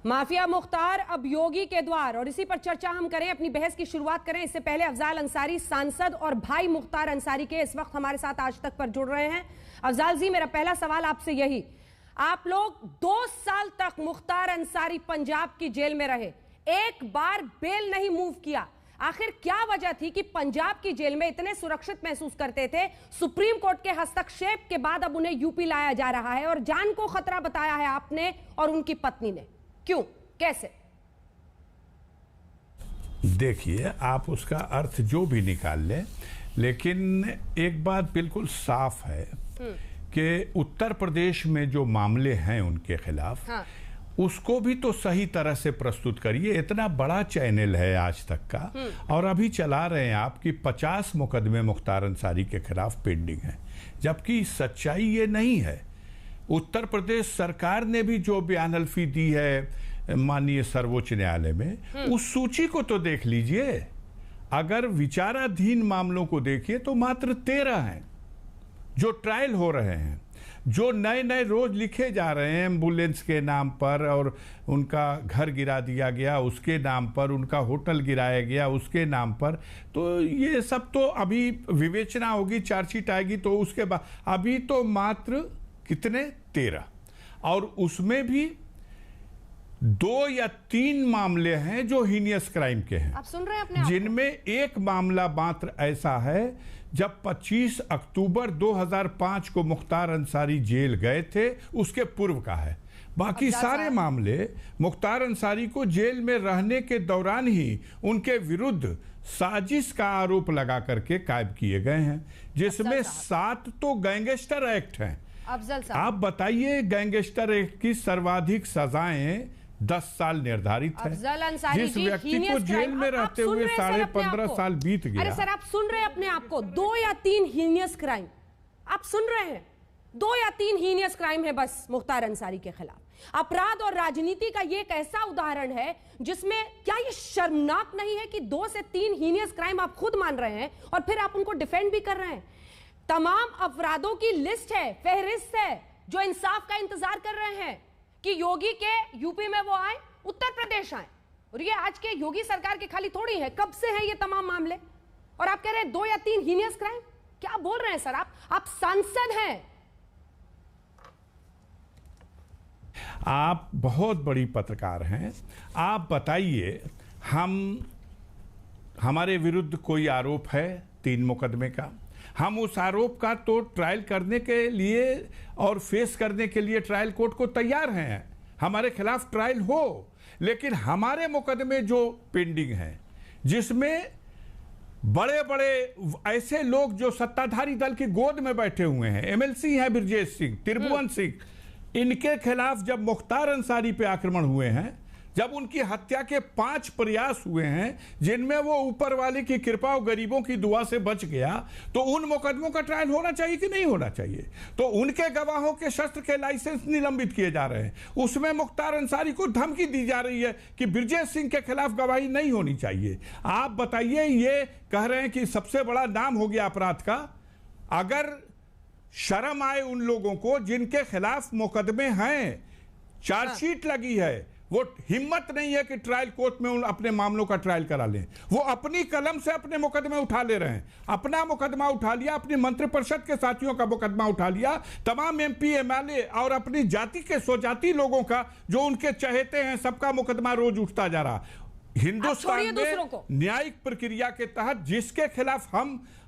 Mafia Mukhtar अब योगी के द्वार, और इसी पर चर्चा हम करें, अपनी बहस की शुरुआत करें। इससे पहले अफजाल अंसारी सांसद और भाई मुख्तार अंसारी के इस वक्त हमारे साथ आज तक पर जुड़ रहे हैं। अफजाल जी, मेरा पहला सवाल आपसे यही, आप लोग 2 साल तक मुख्तार अंसारी पंजाब की जेल में रहे, एक बार बेल नहीं मूव किया, आखिर क्या वजह थी कि पंजाब की जेल में इतने सुरक्षित महसूस करते थे, सुप्रीम कोर्ट के हस्तक्षेप के बाद अब उन्हें यूपी लाया जा रहा है और जान को खतरा बताया है आपने और उनकी पत्नी ने? क्यों, कैसे? देखिए, आप उसका अर्थ जो भी निकाल लें, लेकिन एक बात बिल्कुल साफ है कि उत्तर प्रदेश में जो मामले हैं उनके खिलाफ, हाँ, उसको भी तो सही तरह से प्रस्तुत करिए। इतना बड़ा चैनल है आज तक का, और अभी चला रहे हैं आप कि 50 मुकदमे मुख्तार अंसारी के खिलाफ पेंडिंग हैं, जबकि सच्चाई ये नहीं है। उत्तर प्रदेश सरकार ने भी जो बयान हल्फी दी है माननीय सर्वोच्च न्यायालय में, उस सूची को तो देख लीजिए। अगर विचाराधीन मामलों को देखिए तो मात्र 13 हैं जो ट्रायल हो रहे हैं, जो नए नए रोज लिखे जा रहे हैं एम्बुलेंस के नाम पर, और उनका घर गिरा दिया गया उसके नाम पर, उनका होटल गिराया गया उसके नाम पर। तो ये सब तो अभी विवेचना होगी, चार्जशीट आएगी तो उसके बाद, अभी तो मात्र कितने 13, और उसमें भी 2 या 3 मामले हैं जो हीनियस क्राइम के हैं। आप सुन रहे हैं अपने, जिनमें एक मामला मात्र ऐसा है जब 25 अक्टूबर 2005 को मुख्तार अंसारी जेल गए थे, उसके पूर्व का है। बाकी सारे मामले मुख्तार अंसारी को जेल में रहने के दौरान ही उनके विरुद्ध साजिश का आरोप लगा करके कायम किए गए हैं, जिसमें 7 तो गैंगस्टर एक्ट हैं। आप बताइए, गैंगस्टर एक्ट की सर्वाधिक सजाएं 10 साल निर्धारित है। जिस व्यक्ति को जेल में रहते हुए 15.5 साल बीत गया। अरे सर, आप सुन रहे हैं अपने आप को? 2 या 3 हीनियस क्राइम, आप सुन रहे हैं? 2 या 3 हीनियस क्राइम है बस मुख्तार अंसारी के खिलाफ। अपराध और राजनीति का ये एक ऐसा उदाहरण है जिसमें, क्या ये शर्मनाक नहीं है कि 2 से 3 हीनियस क्राइम आप खुद मान रहे हैं और फिर आप उनको डिफेंड भी कर रहे हैं? तमाम अपराधों की लिस्ट है, फहरिस्त है, जो इंसाफ का इंतजार कर रहे हैं कि योगी के यूपी में वो आए, उत्तर प्रदेश आए। और ये आज के योगी सरकार की खाली थोड़ी है, कब से हैं ये तमाम मामले? और आप कह रहे हैं 2 या 3 हीनियस क्राइम? क्या बोल रहे हैं सर आप सांसद हैं। आप बहुत बड़ी पत्रकार हैं, आप बताइए, हमारे विरुद्ध कोई आरोप है 3 मुकदमे का, हम उस आरोप का तो ट्रायल करने के लिए और फेस करने के लिए ट्रायल कोर्ट को तैयार हैं, हमारे खिलाफ ट्रायल हो। लेकिन हमारे मुकदमे जो पेंडिंग हैं, जिसमें बड़े बड़े ऐसे लोग जो सत्ताधारी दल की गोद में बैठे हुए हैं, एमएलसी हैं बृजेश सिंह, त्रिभुवन सिंह, इनके खिलाफ जब मुख्तार अंसारी पे आक्रमण हुए हैं, जब उनकी हत्या के 5 प्रयास हुए हैं, जिनमें वो ऊपर वाले की कृपा और गरीबों की दुआ से बच गया, तो उन मुकदमों का ट्रायल होना चाहिए कि नहीं होना चाहिए? तो उनके गवाहों के शस्त्र के लाइसेंस निलंबित किए जा रहे हैं, उसमें मुख्तार अंसारी को धमकी दी जा रही है कि बृजेश सिंह के खिलाफ गवाही नहीं होनी चाहिए। आप बताइए, ये कह रहे हैं कि सबसे बड़ा नाम हो गया अपराध का। अगर शर्म आए उन लोगों को जिनके खिलाफ मुकदमे हैं, चार्जशीट लगी है, वो हिम्मत नहीं है कि ट्रायल कोर्ट में उन अपने मामलों का ट्रायल करा लें। वो अपनी कलम से अपने मुकदमे उठा ले रहे हैं। अपना मुकदमा उठा लिया, अपनी मंत्रिपरिषद के साथियों का मुकदमा उठा लिया, तमाम एमपी एमएलए और अपनी जाति के स्वजाति लोगों का, जो उनके चहेते हैं, सबका मुकदमा रोज उठता जा रहा। हिंदुस्तान में न्यायिक प्रक्रिया के तहत जिसके खिलाफ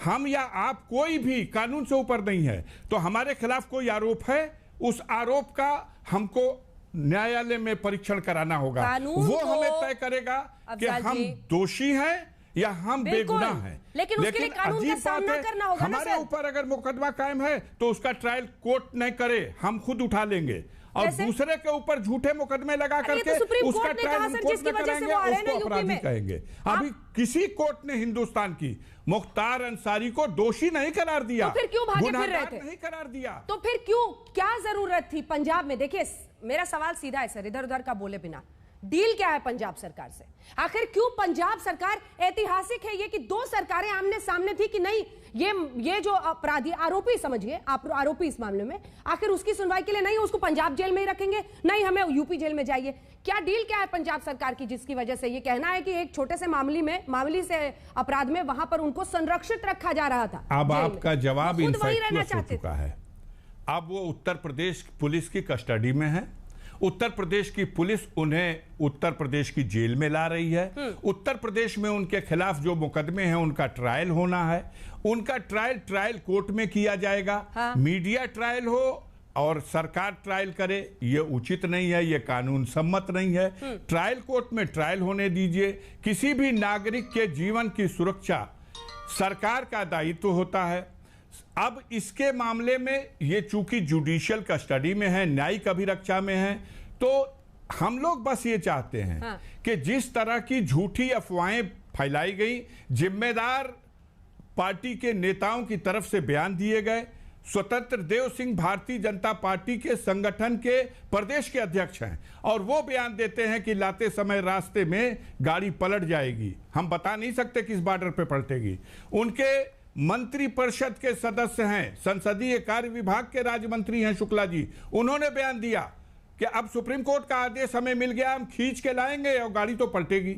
हम या आप, कोई भी कानून से ऊपर नहीं है, तो हमारे खिलाफ कोई आरोप है, उस आरोप का हमको न्यायालय में परीक्षण कराना होगा। वो हमें तय करेगा कि हम दोषी हैं या हम बेगुनाह हैं। लेकिन अजीब बात है, हमारे ऊपर अगर मुकदमा कायम है तो उसका ट्रायल कोर्ट नहीं करे, हम खुद उठा लेंगे, और दूसरे के ऊपर झूठे मुकदमे लगा करके उसका ट्रायल हम कोर्ट में कराएंगे, उसको अपराधी कहेंगे। अभी किसी कोर्ट ने हिंदुस्तान की मुख्तार अंसारी को दोषी नहीं करार दिया, तो फिर क्यों भागे फिर रहे थे? नहीं करार दिया, तो फिर क्यों, क्या जरूरत थी पंजाब में? देखिए, मेरा सवाल सीधा है सर, इधर उधर का बोले बिना, डील क्या है पंजाब सरकार से? आखिर क्यों पंजाब सरकार, ऐतिहासिक है ये कि दो सरकारें आमने सामने थी कि नहीं ये जो अपराधी, आरोपी समझिए, आप आरोपी इस मामले में, आखिर उसकी सुनवाई के लिए नहीं उसको पंजाब जेल में ही रखेंगे, नहीं हमें यूपी जेल में जाइए। क्या डील क्या है पंजाब सरकार की जिसकी वजह से ये कहना है कि एक छोटे से मामूली से अपराध में वहां पर उनको संरक्षित रखा जा रहा था? अब आपका जवाब खुद वही रहना इनफैक्चुअस हो चाहते चुका है। अब वो उत्तर प्रदेश पुलिस की कस्टडी में है। उत्तर प्रदेश की पुलिस उन्हें उत्तर प्रदेश की जेल में ला रही है। उत्तर प्रदेश में उनके खिलाफ जो मुकदमे हैं उनका ट्रायल होना है। उनका ट्रायल कोर्ट में किया जाएगा। हाँ। मीडिया ट्रायल हो और सरकार ट्रायल करे, ये उचित नहीं है, ये कानून सम्मत नहीं है। ट्रायल कोर्ट में ट्रायल होने दीजिए। किसी भी नागरिक के जीवन की सुरक्षा सरकार का दायित्व होता है। अब इसके मामले में ये चूंकि जुडिशियल कस्टडी में है, न्यायिक अभिरक्षा में है, तो हम लोग बस ये चाहते हैं हाँ। कि जिस तरह की झूठी अफवाहें फैलाई गई, जिम्मेदार पार्टी के नेताओं की तरफ से बयान दिए गए। स्वतंत्र देव सिंह भारतीय जनता पार्टी के संगठन के प्रदेश के अध्यक्ष हैं और वो बयान देते हैं कि लाते समय रास्ते में गाड़ी पलट जाएगी। हम बता नहीं सकते किस बॉर्डर पे पलटेगी। उनके मंत्रिपरिषद के सदस्य हैं, संसदीय कार्य विभाग के राज्य मंत्री हैं शुक्ला जी, उन्होंने बयान दिया कि अब सुप्रीम कोर्ट का आदेश हमें मिल गया, हम खींच के लाएंगे और गाड़ी तो पलटेगी।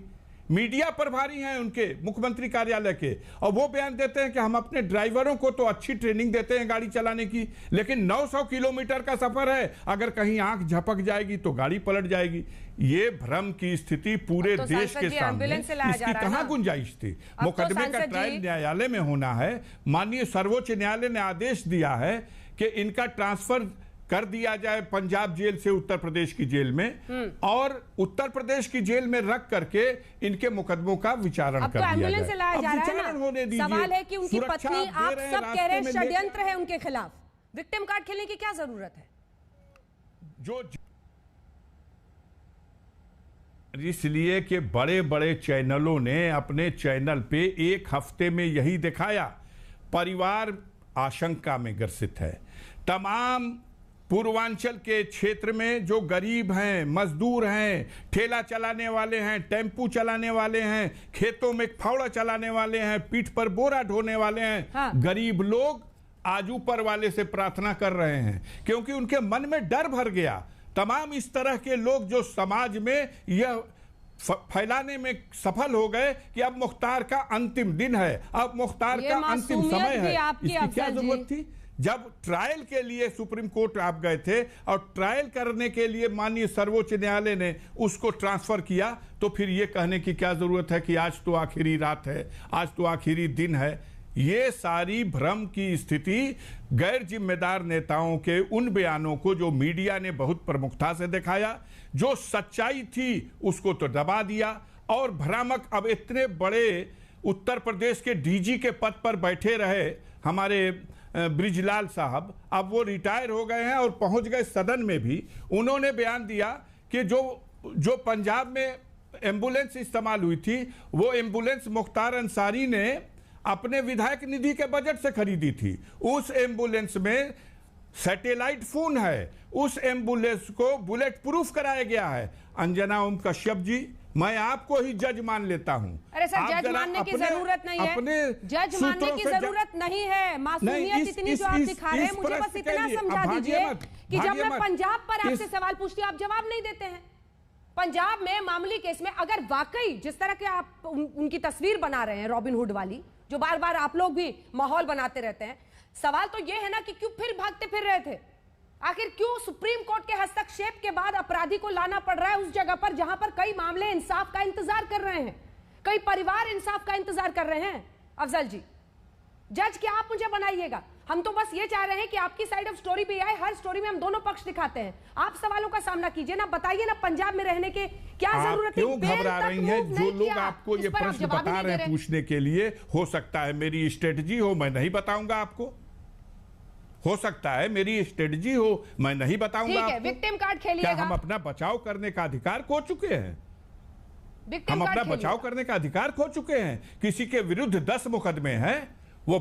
मीडिया प्रभारी हैं उनके मुख्यमंत्री कार्यालय के, और वो बयान देते हैं कि हम अपने ड्राइवरों को तो अच्छी ट्रेनिंग देते हैं गाड़ी चलाने की, लेकिन 900 किलोमीटर का सफर है, अगर कहीं आंख झपक जाएगी तो गाड़ी पलट जाएगी। ये भ्रम की स्थिति पूरे तो देश के सामने, इसकी कहां गुंजाइश थी? मुकदमे का ट्रायल न्यायालय में होना है। माननीय सर्वोच्च न्यायालय ने आदेश दिया है कि इनका ट्रांसफर कर दिया जाए पंजाब जेल से उत्तर प्रदेश की जेल में, और उत्तर प्रदेश की जेल में रख करके इनके मुकदमों का विचारण कर दिया जाए। से लाया जा रहा है ना। सवाल है कि उनकी पत्नी, आप सब कह रहे हैं षड्यंत्र है उनके खिलाफ, विक्टिम कार्ड खेलने की क्या जरूरत है? जो इसलिए कि बड़े बड़े चैनलों ने अपने चैनल पे एक हफ्ते में यही दिखाया। परिवार आशंका में ग्रसित है। तमाम पूर्वांचल के क्षेत्र में जो गरीब हैं, मजदूर हैं, ठेला चलाने वाले हैं, टेम्पू चलाने वाले हैं, खेतों में फावड़ा चलाने वाले हैं, पीठ पर बोरा ढोने वाले हैं, हाँ। गरीब लोग आज ऊपर वाले से प्रार्थना कर रहे हैं क्योंकि उनके मन में डर भर गया। तमाम इस तरह के लोग जो समाज में यह फैलाने में सफल हो गए कि अब मुख्तार का अंतिम दिन है, अब मुख्तार का अंतिम समय है। इसकी क्या जरूरत थी? जब ट्रायल के लिए सुप्रीम कोर्ट आप गए थे और ट्रायल करने के लिए माननीय सर्वोच्च न्यायालय ने उसको ट्रांसफर किया, तो फिर ये कहने की क्या जरूरत है कि आज तो आखिरी रात है, आज तो आखिरी दिन है। ये सारी भ्रम की स्थिति गैर जिम्मेदार नेताओं के उन बयानों को जो मीडिया ने बहुत प्रमुखता से दिखाया, जो सच्चाई थी उसको तो दबा दिया, और भ्रामक अब इतने बड़े उत्तर प्रदेश के डीजी के पद पर बैठे रहे हमारे ब्रिजलाल साहब, अब वो रिटायर हो गए हैं और पहुंच गए सदन में भी। उन्होंने बयान दिया कि जो पंजाब में एम्बुलेंस इस्तेमाल हुई थी, वो एम्बुलेंस मुख्तार अंसारी ने अपने विधायक निधि के बजट से खरीदी थी। उस एम्बुलेंस में सैटेलाइट फोन है, उस एम्बुलेंस को बुलेट प्रूफ कराया गया है। अंजना ओम कश्यप जी, मैं आपको ही जज मान लेता हूं। अरे सर, जज मानने की जरूरत नहीं है, जज मानने की जरूरत नहीं है। मासूमियत इतनी जो आप दिखा रहे हैं, मुझे बस इतना समझा दीजिए कि जब मैं पंजाब पर आपसे सवाल पूछती हूं आप जवाब नहीं देते हैं। पंजाब में मामूली केस में अगर वाकई जिस तरह के आप उनकी तस्वीर बना रहे हैं रॉबिन हुड वाली, जो बार बार आप लोग भी माहौल बनाते रहते हैं, सवाल तो यह है ना कि क्यों फिर भागते फिर रहे थे? आखिर क्यों सुप्रीम कोर्ट के हस्तक्षेप के बाद अपराधी को लाना पड़ रहा है उस जगह पर जहां पर कई मामले इंसाफ का इंतजार कर रहे हैं, कई परिवार इंसाफ का इंतजार कर रहे हैं? अफजल जी, जज क्या आप मुझे बनाइएगा, हम तो बस ये चाह रहे हैं कि आपकी साइड ऑफ स्टोरी भी आए। हर स्टोरी में हम दोनों पक्ष दिखाते हैं, आप सवालों का सामना कीजिए ना, बताइए ना पंजाब में रहने के क्या जरूरत है? क्यों घबरा रही हैं? जो लोग आपको ये प्रश्न बता रहे हैं पूछने के लिए, हो सकता है मेरी स्ट्रेटजी हो, मैं नहीं बताऊंगा आपको। हो सकता है मेरी स्ट्रेटजी हो, मैं नहीं बताऊंगा आपको। विक्टिम कार्ड खेलिएगा। क्या हम अपना बचाव करने का अधिकार खो चुके हैं? हम अपना बचाव करने का अधिकार खो चुके हैं। किसी के विरुद्ध 10 मुकदमे हैं, वो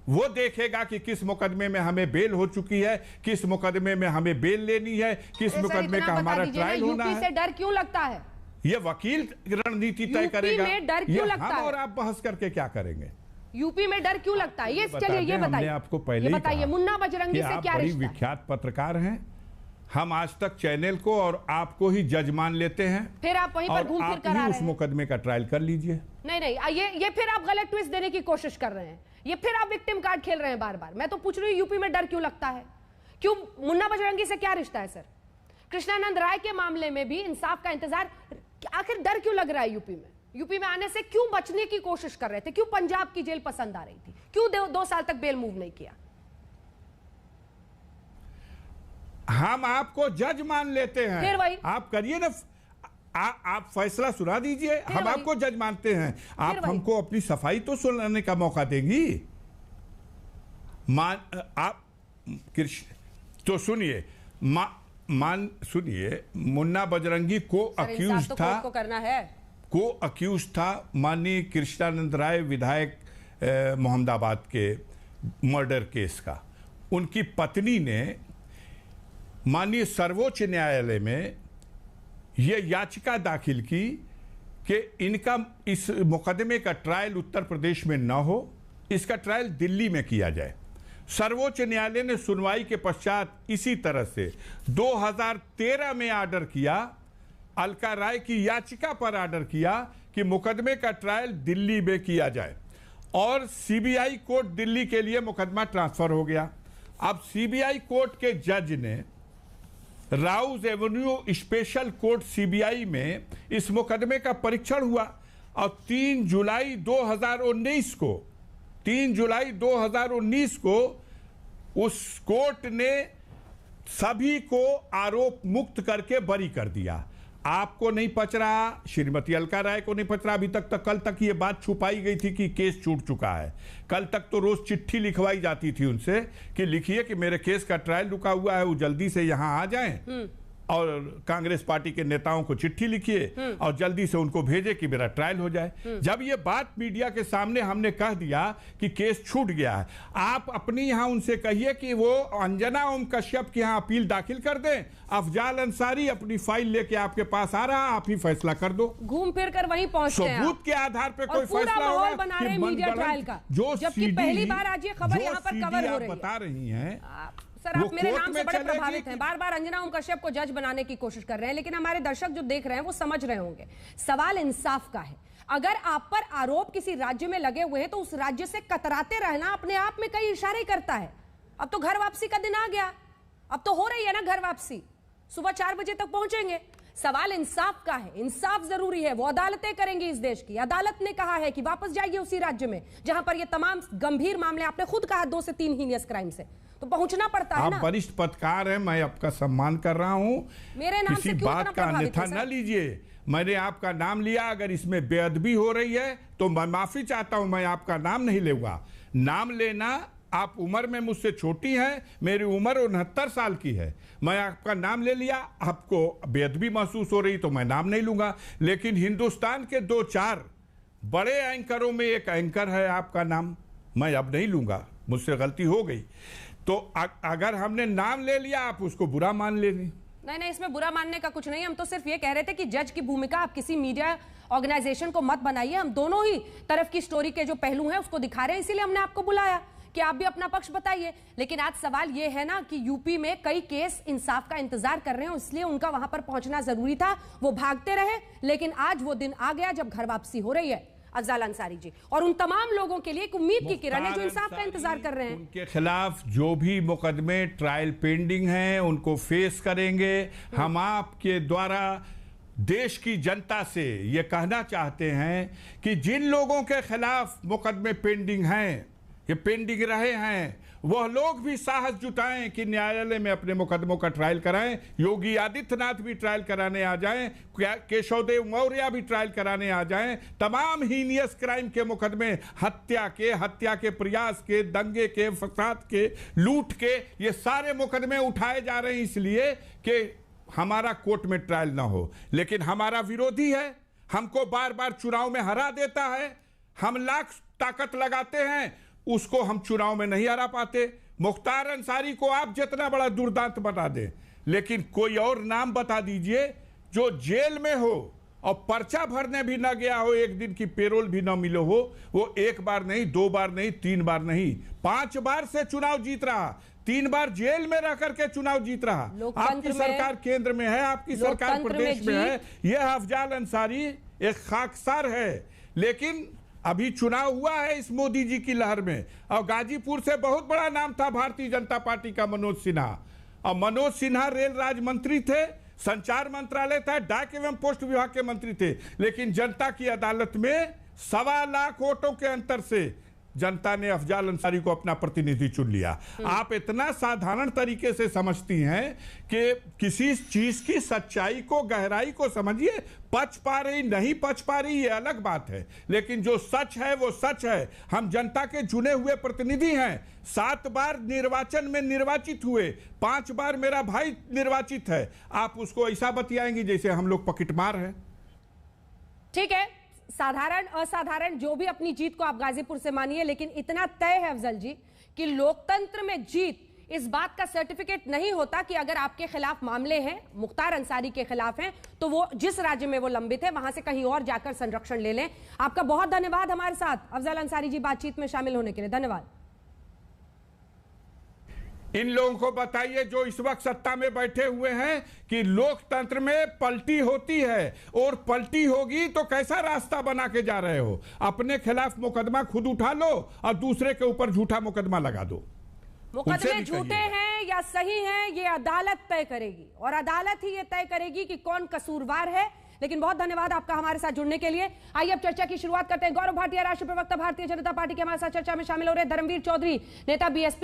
वो देखेगा कि किस मुकदमे में हमें बेल हो चुकी है, किस मुकदमे में हमें बेल लेनी है, किस मुकदमे का हमारा ट्रायल होना है। से डर क्यों लगता है? ये वकील रणनीति तय करेगा। में डर क्यों लगता है? हम और आप बहस करके क्या करेंगे? यूपी में डर क्यों लगता है? ये चलिए ये बताइए, आपको पहले ही बताइए मुन्ना बजरंगी से क्या रिश्ता है? विख्यात पत्रकार हैं, हम आज तक चैनल को और आपको ही जज मान लेते हैं, फिर आप वहीं पर घूम फिर कर आ रहे हैं। उस मुकदमे का ट्रायल कर लीजिए। नहीं, ये फिर आप गलत ट्विस्ट देने की कोशिश कर रहे हैं, ये फिर आप विक्टिम कार्ड खेल रहे हैं बार बार। मैं तो पूछ रही हूँ यूपी में डर क्यों लगता है? क्यों? मुन्ना बजरंगी से क्या रिश्ता है सर? कृष्णानंद राय के मामले में भी इंसाफ का इंतजार, आखिर डर क्यों लग रहा है यूपी में? यूपी में आने से क्यों बचने की कोशिश कर रहे थे? क्यों पंजाब की जेल पसंद आ रही थी? क्यों 2 साल तक बेल मूव नहीं किया? हम आपको जज मान लेते हैं, फिर वही आप करिए ना, आप फैसला सुना दीजिए, हम आपको जज मानते हैं, आप हमको अपनी सफाई तो सुनाने का मौका देंगी। आप तो सुनिए, सुनिए, मुन्ना बजरंगी को अक्यूज था, को करना है, को अक्यूज था माननीय कृष्णानंद राय विधायक मोहम्मदाबाद के मर्डर केस का। उनकी पत्नी ने माननीय सर्वोच्च न्यायालय में यह याचिका दाखिल की कि इनका इस मुकदमे का ट्रायल उत्तर प्रदेश में न हो, इसका ट्रायल दिल्ली में किया जाए। सर्वोच्च न्यायालय ने सुनवाई के पश्चात इसी तरह से 2013 में आर्डर किया, अलका राय की याचिका पर आर्डर किया कि मुकदमे का ट्रायल दिल्ली में किया जाए, और सीबीआई कोर्ट दिल्ली के लिए मुकदमा ट्रांसफर हो गया। अब सीबीआई कोर्ट के जज ने Rouse Avenue special court CBI में इस मुकदमे का परीक्षण हुआ, और 3 जुलाई 2019 को उस कोर्ट ने सभी को आरोप मुक्त करके बरी कर दिया। आपको नहीं पच रहा, श्रीमती अलका राय को नहीं पच रहा, अभी तक कल तक ये बात छुपाई गई थी कि केस छूट चुका है। कल तक तो रोज चिट्ठी लिखवाई जाती थी उनसे कि लिखिए कि मेरे केस का ट्रायल रुका हुआ है, वो जल्दी से यहां आ जाएं, और कांग्रेस पार्टी के नेताओं को चिट्ठी लिखिए और जल्दी से उनको भेजे कि मेरा ट्रायल हो जाए। जब ये बात मीडिया के सामने हमने कह दिया कि केस छूट गया है, आप अपनी यहां उनसे कहिए कि वो अंजना ओम कश्यप के यहां अपील दाखिल कर दें। अफजाल अंसारी अपनी फाइल लेके आपके पास आ रहा है, आप ही फैसला कर दो। घूम फिर कर वहीं पहुंचते हैं, सबूत के आधार पे कोई फैसला होगा। बना रहे मीडिया ट्रायल का, जबकि पहली बार आज ये खबर यहां पर कवर हो रही है। बता रही हैं सर, आप मेरे नाम से बड़े प्रभावित हैं, बार बार अंजना ओम कश्यप को जज बनाने की कोशिश कर रहे हैं, लेकिन हमारे दर्शक जो देख रहे हैं वो समझ रहे होंगे, सवाल इंसाफ का है। अगर आप पर आरोप किसी राज्य में लगे हुए हैं तो उस राज्य से कतराते रहना अपने आप में कई इशारे करता है। अब तो घर वापसी का दिन आ गया, अब तो हो रही है ना घर वापसी, सुबह 4 बजे तक पहुंचेंगे। सवाल इंसाफ का है, इंसाफ जरूरी है, वो अदालतें करेंगी इस देश की। अदालत ने कहा है कि वापस जाइए उसी राज्य में जहां पर ये तमाम गंभीर मामले, आपने खुद कहा 2 से 3 हीनियस क्राइम से, तो पहुंचना पड़ता है ना। आप वरिष्ठ पत्रकार हैं, मैं आपका सम्मान कर रहा हूं, मेरे नाम किसी से क्यों बात का अन्यथा न लीजिए। मैंने आपका नाम लिया, अगर इसमें बेअदबी हो रही है तो मैं माफी चाहता हूं, मैं आपका नाम नहीं लूंगा। नाम लेना, आप उम्र में मुझसे छोटी हैं, मेरी उम्र 69 साल की है, मैं आपका नाम ले लिया, आपको बेअदबी महसूस हो रही तो मैं नाम नहीं लूंगा। लेकिन हिंदुस्तान के 2-4 बड़े एंकरों में एक एंकर है आपका नाम, मैं अब नहीं लूंगा, मुझसे गलती हो गई। तो अगर हमने नाम ले लिया आप उसको बुरा मान लेंगे। नहीं, इसमें बुरा मानने का कुछ नहीं, हम तो सिर्फ ये कह रहे थे कि जज की भूमिका आप किसी मीडिया ऑर्गेनाइजेशन को मत बनाइए। हम दोनों ही तरफ की स्टोरी के जो पहलू हैं उसको दिखा रहे हैं, इसीलिए हमने आपको बुलाया कि आप भी अपना पक्ष बताइए। लेकिन आज सवाल ये है ना कि यूपी में कई केस इंसाफ का इंतजार कर रहे हैं, इसलिए उनका वहां पर पहुंचना जरूरी था, वो भागते रहे। लेकिन आज वो दिन आ गया जब घर वापसी हो रही है अफजाल अंसारी जी, और उन तमाम लोगों के लिए एक उम्मीद की किरण है जो इंसाफ का इंतजार कर रहे हैं। उनके खिलाफ जो भी मुकदमे ट्रायल पेंडिंग हैं उनको फेस करेंगे। हम आपके द्वारा देश की जनता से ये कहना चाहते हैं कि जिन लोगों के खिलाफ मुकदमे पेंडिंग हैं, ये पेंडिंग रहे हैं, वह लोग भी साहस जुटाएं कि न्यायालय में अपने मुकदमों का ट्रायल कराएं। योगी आदित्यनाथ भी ट्रायल कराने आ जाएं, केशवदेव मौर्य भी ट्रायल कराने आ जाएं। तमाम हीनियस क्राइम के मुकदमे, हत्या के प्रयास के, दंगे के, फसाद के, लूट के, ये सारे मुकदमे उठाए जा रहे हैं इसलिए कि हमारा कोर्ट में ट्रायल ना हो। लेकिन हमारा विरोधी है, हमको बार बार चुनाव में हरा देता है, हम लाख ताकत लगाते हैं उसको हम चुनाव में नहीं हरा पाते। मुख्तार अंसारी को आप जितना बड़ा दुर्दांत बता दें, लेकिन कोई और नाम बता दीजिए जो जेल में हो और पर्चा भरने भी ना गया हो, एक दिन की पेरोल भी ना मिले हो, वो एक बार नहीं, 2 बार नहीं, 3 बार नहीं, 5 बार से चुनाव जीत रहा, 3 बार जेल में रह करके चुनाव जीत रहा। आपकी सरकार केंद्र में है, आपकी सरकार प्रदेश में है। यह अफजाल अंसारी एक खाकसार है, लेकिन अभी चुनाव हुआ है इस मोदी जी की लहर में, और गाजीपुर से बहुत बड़ा नाम था भारतीय जनता पार्टी का मनोज सिन्हा, और मनोज सिन्हा रेल राज्य मंत्री थे, संचार मंत्रालय था, डाक एवं पोस्ट विभाग के मंत्री थे, लेकिन जनता की अदालत में 1.25 लाख वोटों के अंतर से जनता ने अफजाल अंसारी को अपना प्रतिनिधि चुन लिया। आप इतना साधारण तरीके से समझती हैं कि किसी चीज की सच्चाई को, गहराई को समझिए। पच पा रही नहीं पच पा रही ये अलग बात है, लेकिन जो सच है वो सच है। हम जनता के चुने हुए प्रतिनिधि हैं, 7 बार निर्वाचन में निर्वाचित हुए, 5 बार मेरा भाई निर्वाचित है। आप उसको ऐसा बतियाएंगी जैसे हम लोग पकिटमार हैं। ठीक है, साधारण असाधारण जो भी अपनी जीत को आप गाजीपुर से मानिए, लेकिन इतना तय है अफजल जी कि लोकतंत्र में जीत इस बात का सर्टिफिकेट नहीं होता कि अगर आपके खिलाफ मामले हैं, मुख्तार अंसारी के खिलाफ हैं, तो वो जिस राज्य में वो लंबित है वहां से कहीं और जाकर संरक्षण ले लें। आपका बहुत धन्यवाद हमारे साथ अफजल अंसारी जी बातचीत में शामिल होने के लिए, धन्यवाद। इन लोगों को बताइए जो इस वक्त सत्ता में बैठे हुए हैं कि लोकतंत्र में पलटी होती है, और पलटी होगी तो कैसा रास्ता बना के जा रहे हो। अपने खिलाफ मुकदमा खुद उठा लो और दूसरे के ऊपर झूठा मुकदमा लगा दो। मुकदमे झूठे हैं या सही हैं ये अदालत तय करेगी, और अदालत ही ये तय करेगी कि कौन कसूरवार है। लेकिन बहुत धन्यवाद आपका हमारे साथ जुड़ने के लिए। आइए अब चर्चा की शुरुआत करते हैं। गौरव भाटिया, राष्ट्रीय प्रवक्ता भारतीय जनता पार्टी के हमारे साथ चर्चा में शामिल हो रहे। धर्मवीर चौधरी, नेता बीएसपी।